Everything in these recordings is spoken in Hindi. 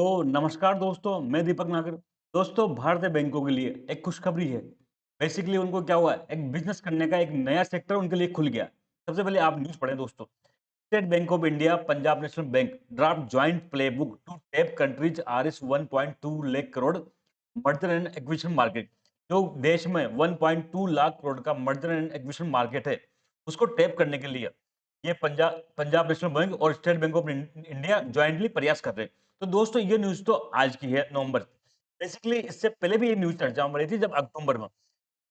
तो नमस्कार दोस्तों, मैं दीपक नागर। दोस्तों, भारतीय बैंकों के लिए एक खुशखबरी है। बेसिकली उनको क्या हुआ, एक बिजनेस करने का एक नया सेक्टर उनके लिए खुल गया। सबसे पहले आप न्यूज़ पढ़ें दोस्तों। State Bank of India, Punjab National Bank draft joint playbook to tap countries RS 1.2 lakh crore merger and acquisition market. जो देश में 1.2 लाख करोड़ का मर्जर एंड एक्विजिशन मार्केट है, उसको टैप करने के लिए ये पंजाब पंजाब नेशनल बैंक और state Bank of India jointly प्रयास कर रहे हैं। तो दोस्तों, ये न्यूज़ तो आज की है, नवंबर। बेसिकली इससे पहले भी ये न्यूज़ चर्चा में रही थी, जब अक्टूबर में।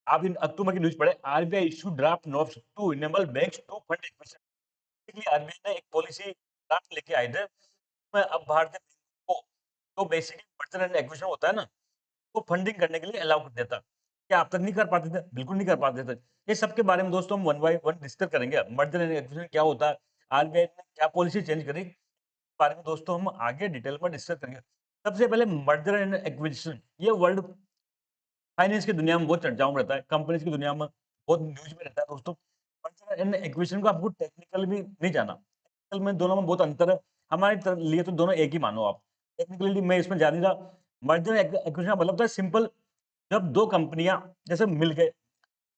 आप इन अक्टूबर की न्यूज़ पढ़े, RBI issue draft notes to enable banks to fund acquisition. Basically RBI ने एक पॉलिसी ड्राफ्ट लेके आए थे, उसमें अब भारतीय बैंक को जो बेसिकली मर्जर एंड एक्विजिशन होता है ना, वो फंडिंग करने के लिए अलाउ कर देता। क्या आप तक नहीं कर पाते थे? बिल्कुल नहीं कर पाते थे। ये सब के बारे में दोस्तों हम वन बाय वन डिस्कस करेंगे। मर्जर एंड एक्विजिशन क्या होता है? आरबीआई ने क्या पॉलिसी चेंज करी? इस बारे में दोस्तों हम आगे डिटेल में डिस्कस करेंगे। सबसे पहले मर्जर एंड एक्विजिशन, ये वर्ल्ड फाइनेंस की दुनिया में बहुत चर्चाओं में रहता है, कंपनीज की दुनिया में बहुत न्यूज़ में रहता है दोस्तों। मर्जर एंड एक्विजिशन को आपको टेक्निकल भी नहीं जाना। टेक्निकल में दोनों में बहुत अंतर है। हमारे लिए तो दोनों एक ही मानो आप। टेक्निकली मैं इसमें जा नहीं रहा। मर्जर एक्विजिशन का मतलब होता है सिंपल, जब 2 कंपनियाँ जैसे मिल गए।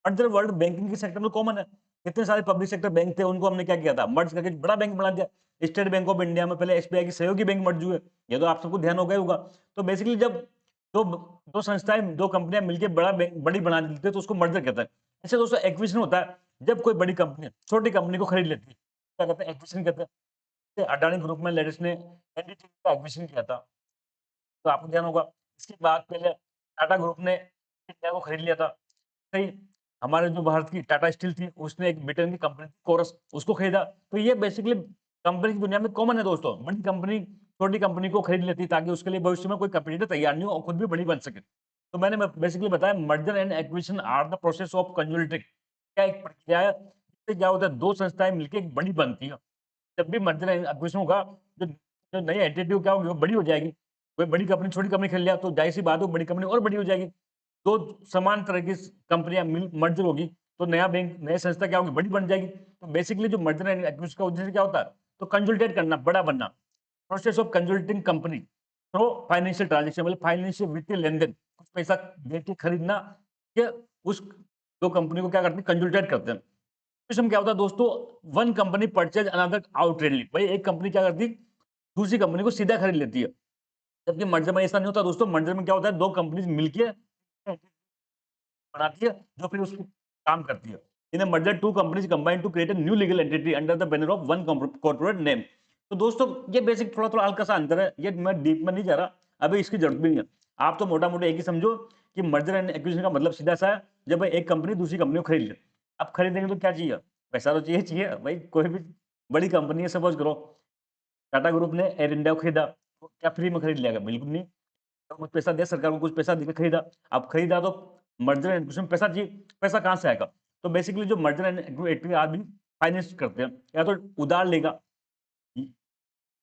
मर्जर वर्ल्ड बैंकिंग के सेक्टर में कॉमन है। कितने सारे पब्लिक सेक्टर बैंक थे, उनको हमने क्या किया था, मर्ज करके बड़ा बैंक बना दिया। स्टेट बैंक ऑफ इंडिया में पहले एसबीआई की सहयोगी बैंक मर्ज हुए। ये तो आप सबको ध्यान हो गया होगा। तो बेसिकली जब दो दो संस्थाएं, 2 कंपनियां मिलकर बड़ा बैंक बड़ी बना देते हैं, तो उसको मर्जर कहते हैं। ऐसे दोस्तों एक्विजिशन होता है, जब कोई बड़ी कंपनी छोटी कंपनी को खरीद लेती है, क्या कहते हैं, एक्विजिशन कहते हैं। जैसे अडानी ग्रुप में लेटेस्ट ने एनडीटी का एक्विजिशन किया था, तो आपको ध्यान होगा। इसके बाद पहले टाटा ग्रुप ने इंडिया को खरीद लिया था। सही, हमारे जो भारत की टाटा स्टील थी, उसने एक ब्रिटेन की कंपनी थी कोरस, उसको खरीदा। तो ये बेसिकली कंपनी की दुनिया में कॉमन है दोस्तों। बड़ी कंपनी छोटी कंपनी को खरीद लेती है, ताकि उसके लिए भविष्य में कोई कंपटीटर तैयार नहीं हो और खुद भी बड़ी बन सके। तो मैंने बेसिकली बताया, merger and acquisition are the process of consolidating. क्या एक प्रक्रिया है, इससे क्या होता है, 2 संस्थाएं मिलकर एक बड़ी बनती है। जब भी मर्जर एंड एक्विजिशन होगा, जो जो नई एंटिटी क्या होगी, वो बड़ी हो जाएगी। कोई बड़ी कंपनी छोटी कंपनी खरीद लिया, तो जाहिर-सी बात है, वो बड़ी कंपनी और बड़ी हो जाएगी। 2 समान तरह की कंपनियां मिल मर्जर होगी, तो नया बैंक, नई संस्था क्या होगी, बड़ी बन जाएगी। तो बेसिकली जो मर्जर एंड एक्विजिशन का उद्देश्य क्या होता है, तो कंसोलिडेट करना, बड़ा बनना। Process of consolidating company through financial transaction, मतलब फाइनेंशियल वित्तीय लेन-देन, कुछ पैसा देके खरीदना, ये उस 2 कंपनी को क्या करते हैं, कंसोलिडेट करते हैं। इसमें क्या होता है दोस्तों, वन कंपनी परचेज अनदर आउटरेटली, भाई एक कंपनी क्या करती है, दूसरी कंपनी को सीधा खरीद लेती है। जबकि मर्जर में ऐसा नहीं होता दोस्तों। मर्जर में क्या होता है, 2 कंपनीज मिलके बनाती है, जो फिर उसको काम करती है। In merger 2 companies combine to create a new legal entity under the banner of one corporate name. तो दोस्तों, ये बेसिक थोड़ा-थोड़ा हल्का सा अंतर है, ये मैं डीप में नहीं जा रहा, अभी इसकी जरूरत भी नहीं है। आप तो मोटा-मोटा एक ही समझो कि मर्जर एंड एक्विजिशन का मतलब सीधा सा है, जब भाई एक कंपनी दूसरी कंपनी को खरीद ले। अब खरीदेंगे तो क्या चाहिए? पैसा तो चाहिए चाहिए भाई। कोई भी बड़ी कंपनी है, सपोज करो टाटा ग्रुप ने एयर इंडिया को खरीदा, तो क्या फ्री में खरीद लिया? बिल्कुल नहीं। तो कुछ पैसा दिया, सरकार को कुछ पैसा देके खरीदा। अब खरीदा तो मर्जर एंड एक्विजिशन में पैसा चाहिए, पैसा कहाँ से आएगा? तो बेसिकली जो मर्जर एंड एक्विजिशन आदमी फाइनेंस करते हैं, या तो उधार लेगा,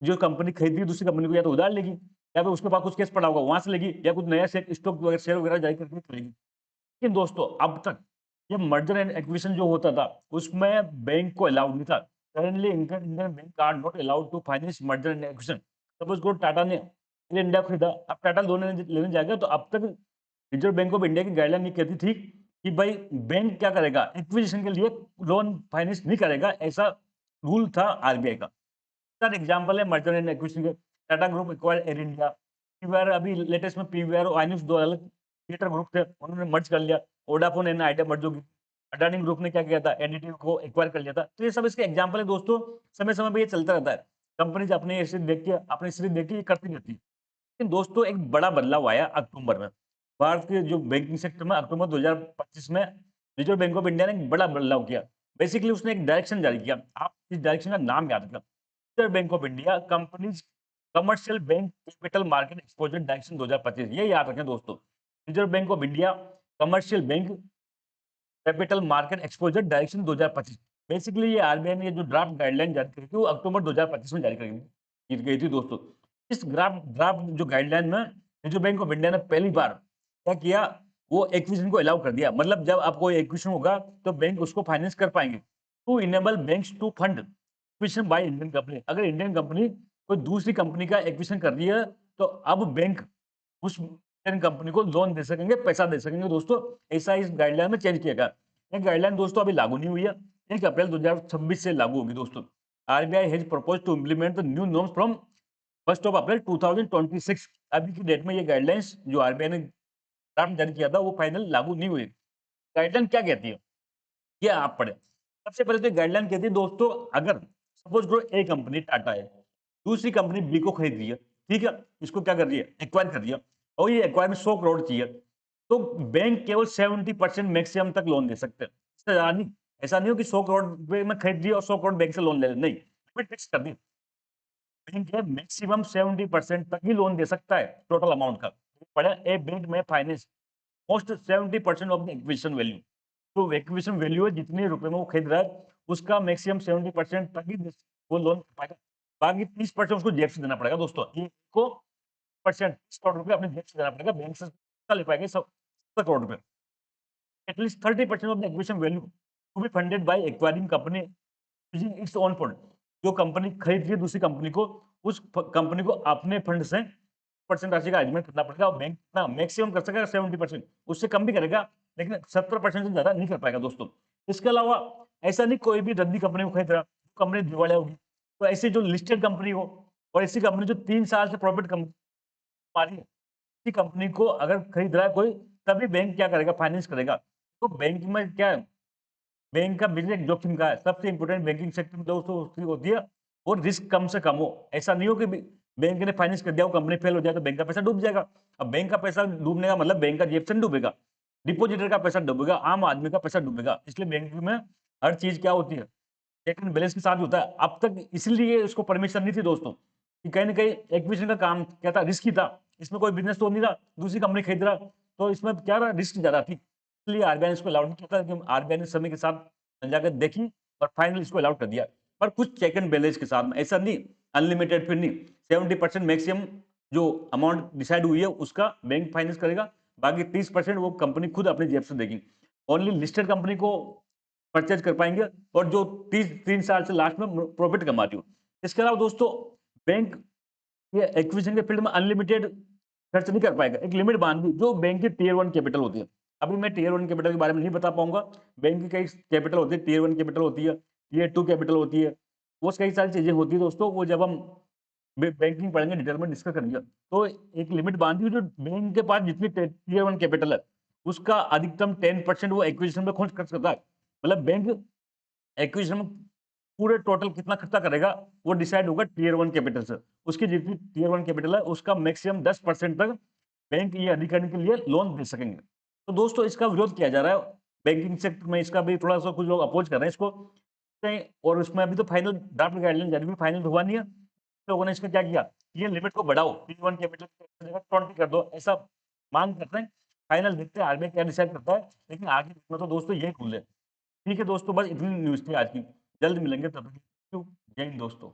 जो कंपनी खरीदी दूसरी कंपनी को, या तो उधार लेगी, या फिर उसके पास कुछ केस पड़ा होगा वहां से लेगी, या कुछ नया स्टॉक वगैरह शेयर वगैरह जारी करके करेगी। लेकिन दोस्तों, अब तक ये मर्जर एंड एक्विजिशन जो होता था, उसमें बैंक को अलाउड नहीं था। Currently Indian bank are not allowed to finance merger and acquisition. Suppose करो टाटा ने एयर इंडिया खरीदा, अब टाटा लोन लेने जाएगा, तो अब तक रिजर्व बैंक ऑफ इंडिया की गाइडलाइन ये कहती थी कि भाई बैंक क्या करेगा, एक्विजिशन के लिए लोन फाइनेंस नहीं करेगा, ऐसा रूल था आरबीआई का। सर एग्जांपल है मर्जर एंड एक्विजिशन के। Tata group acquired air India, PVR, अभी लेटेस्ट में पीवीआर और आइनॉक्स, दो अलग थिएटर ग्रुप थे, उन्होंने मर्ज कर लिया। वोडाफोन एंड आइडिया मर्ज होगी। अडानी ग्रुप ने क्या किया था, एनडीटी को एक्वायर कर लिया था। तो ये सब इसके एग्जांपल है दोस्तों। समय समय पे ये चलता रहता है। कंपनीज अपने ऐसे देख के, अपनी स्थिति देख के ये करती रहती है। लेकिन दोस्तों, एक बड़ा बदलाव आया अक्टूबर में। भारत के जो बैंकिंग सेक्टर में अक्टूबर 2025 में रिजर्व बैंक ऑफ इंडिया ने एक बड़ा बदलाव किया। बेसिकली उसने एक डायरेक्शन जारी किया। आप इस डायरेक्शन का नाम याद रखना, reserve bank of India companies commercial bank capital market exposure direction 2025। ये याद रखें दोस्तों, reserve bank of India commercial bank capital market exposure direction 2025। Basically ये आरबीआई ने जो ड्राफ्ट गाइडलाइन जारी करी थी, वो अक्टूबर 2025 में जारी करी गई थी दोस्तों। इस ड्राफ्ट ड्राफ्ट जो गाइडलाइन में रिजर्व बैंक ऑफ इंडिया ने पहली बार क्या किया, वो एक्विजिशन को अलाउ कर दिया। मतलब जब आपको एक्विजिशन होगा, तो बैंक उसको फाइनेंस कर पाएंगे। To enable banks to fund acquisition by Indian company. अगर इंडियन कंपनी कोई दूसरी कंपनी का एक्विजिशन कर रही है, तो अब बैंक उस कंपनी को लोन दे सकेंगे, पैसा दे सकेंगे दोस्तों। ऐसा इस गाइडलाइन में चेंज किया गया। ये गाइडलाइन दोस्तों अभी लागू नहीं हुई है, 1 अप्रैल 2026 से लागू होगी दोस्तों। RBI has proposed to implement the new norms from 1 April 2026। अभी की डेट में ये गाइडलाइंस जो आरबीआई ने ड्राफ्ट जारी किया था वो फाइनल लागू नहीं हुई। गाइडलाइन क्या कहती है? ये आप पढ़ें। सबसे पहले तो गाइडलाइन कहती है दोस्तों, अगर सपोज करो ए कंपनी टाटा है, दूसरी कंपनी बी को खरीद रही है, ठीक है? इसको क्या कर रही है? एक्वायर कर रही है और ये एक्वायर में 100 करोड़ चाहिए, तो बैंक केवल 70% मैक्सिमम तक लोन दे सकते हैं। इससे ज़्यादा नहीं। ऐसा नहीं हो कि 100 करोड़ रुपए में खरीद रही है और 100 करोड़ बैंक से लोन ले ले, नहीं। लिमिट फिक्स कर दी। बैंक है मैक्सिमम 70% तक ही लोन दे सकता है टोटल अमाउंट का। पढ़ा, ए बैंक में finance most 70% of the acquisition value. तो एक्विजिशन वैल्यू है, जितने रुपए में वो खरीद रहा है उसका मैक्सिमम 70% तक ही वो लोन पाएगा। बाकी 30% उसको जेब से देना पड़ेगा दोस्तों। को परसेंट 30 करोड़ रुपए अपने जेब से देना पड़ेगा, बैंक से ले पाएंगे 70 करोड़ रुपए। At least 30% of the acquisition value to be funded by acquiring company using its own fund. जो कंपनी खरीद रही है दूसरी कंपनी को, उस कंपनी को अपने फंड से परसेंट राशि का अरेंजमेंट करना पड़ेगा और बैंक ना मैक्सिमम कर सकेगा 70%, उससे कम भी करेगा लेकिन 70% से ज्यादा नहीं कर पाएगा दोस्तों। इसके अलावा ऐसा नहीं कोई भी रद्दी कंपनी को खरीद रहा, कंपनी दिवालिया होगी, तो ऐसी जो लिस्टेड कंपनी हो और ऐसी कंपनी जो 3 साल से प्रॉफिट कमा रही है, ऐसी कंपनी को अगर खरीद रहा है कोई, तभी बैंक क्या करेगा? फाइनेंस करेगा। तो बैंक में क्या है? बैंक का बिजनेस जोखिम का है। सबसे इंपोर्टेंट बैंकिंग सेक्टर में दोस्तों उसकी होती है और रिस्क कम से कम हो। ऐसा नहीं हो कि बैंक ने फाइनेंस कर दिया, वो कंपनी फेल हो जाए तो बैंक का पैसा डूब जाएगा। अब बैंक का पैसा डूबने का मतलब बैंक का जेब से नहीं डूबेगा, डिपॉजिटर का पैसा डूबेगा, आम आदमी का पैसा डूबेगा। इसलिए बैंक में हर चीज क्या होती है? चेक एंड बैलेंस के साथ होता है। अब तक इसलिए इसको परमिशन नहीं थी दोस्तों कि कहीं ना कहीं एक्विजिशन का काम क्या था? रिस्की था। इसमें कोई बिजनेस तो नहीं था, दूसरी कंपनी खरीद रहा, तो इसमें क्या रहा? रिस्क ज्यादा थी, इसलिए आरबीआई ने इसको अलाउड नहीं किया था। कि आरबीआई ने समय के साथ जाकर देखी और फाइनली इसको अलाउड कर दिया। पर कुछ चेक एंड बैलेंस के साथ में, ऐसा नहीं अनलिमिटेड फिर नहीं। 70% मैक्सिमम जो अमाउंट डिसाइड हुई है उसका बैंक फाइनेंस करेगा, बाकी 30% वो कंपनी खुद अपनी जेब से देगी। ओनली लिस्टेड कंपनी को परचेज कर पाएंगे और जो 3 साल से लास्ट में प्रॉफिट कमा रही हो। इसके अलावा दोस्तों बैंक ये एक्विजिशन के फील्ड में अनलिमिटेड खर्च नहीं कर पाएगा, एक लिमिट बांध दी जो बैंक की टियर 1 कैपिटल होती है। अभी मैं टियर 1 कैपिटल के बारे में नहीं बता पाऊंगा। बैंक की कई कैपिटल होती है, टियर 1 कैपिटल होती है, टियर 2 कैपिटल होती है, वो कई सारी चीजें होती है दोस्तों। वो जब हम बैंकिंग पढ़ेंगे डिटेल में डिस्कस करेंगे। तो एक लिमिट बांधी जो बैंक के पास जितनी टियर 1 कैपिटल है उसका अधिकतम 10% वो एक्विजिशन में खर्च करता है। मतलब बैंक एक्विजिशन में पूरे टोटल कितना खर्चा करेगा वो डिसाइड होगा टियर 1 कैपिटल से। उसकी जितनी टियर 1 कैपिटल है उसका मैक्सिमम 10% तक बैंक ये अधिकारी के लिए लोन दे सकेंगे। तो दोस्तों इसका विरोध किया जा रहा है बैंकिंग सेक्टर में, इसका भी थोड़ा सा कुछ लोग अपोज कर रहे हैं इसको। और उसमें अभी तो फाइनल ड्राफ्ट गाइडलाइन जारी हुई, फाइनल हुआ नहीं है। लोगों ने इसका क्या किया? ये लिमिट को बढ़ाओ, टियर 1 कैपिटल की जगह 20 कर दो, ऐसा मांग करते हैं। फाइनल देखते हैं आरबीआई क्या डिसाइड करता है, लेकिन आगे में तो दोस्तों यही रूल है। ठीक है दोस्तों, बस इतनी न्यूज़ थी आज की। जल्द मिलेंगे, तब तक के लिए जय हिंद दोस्तों।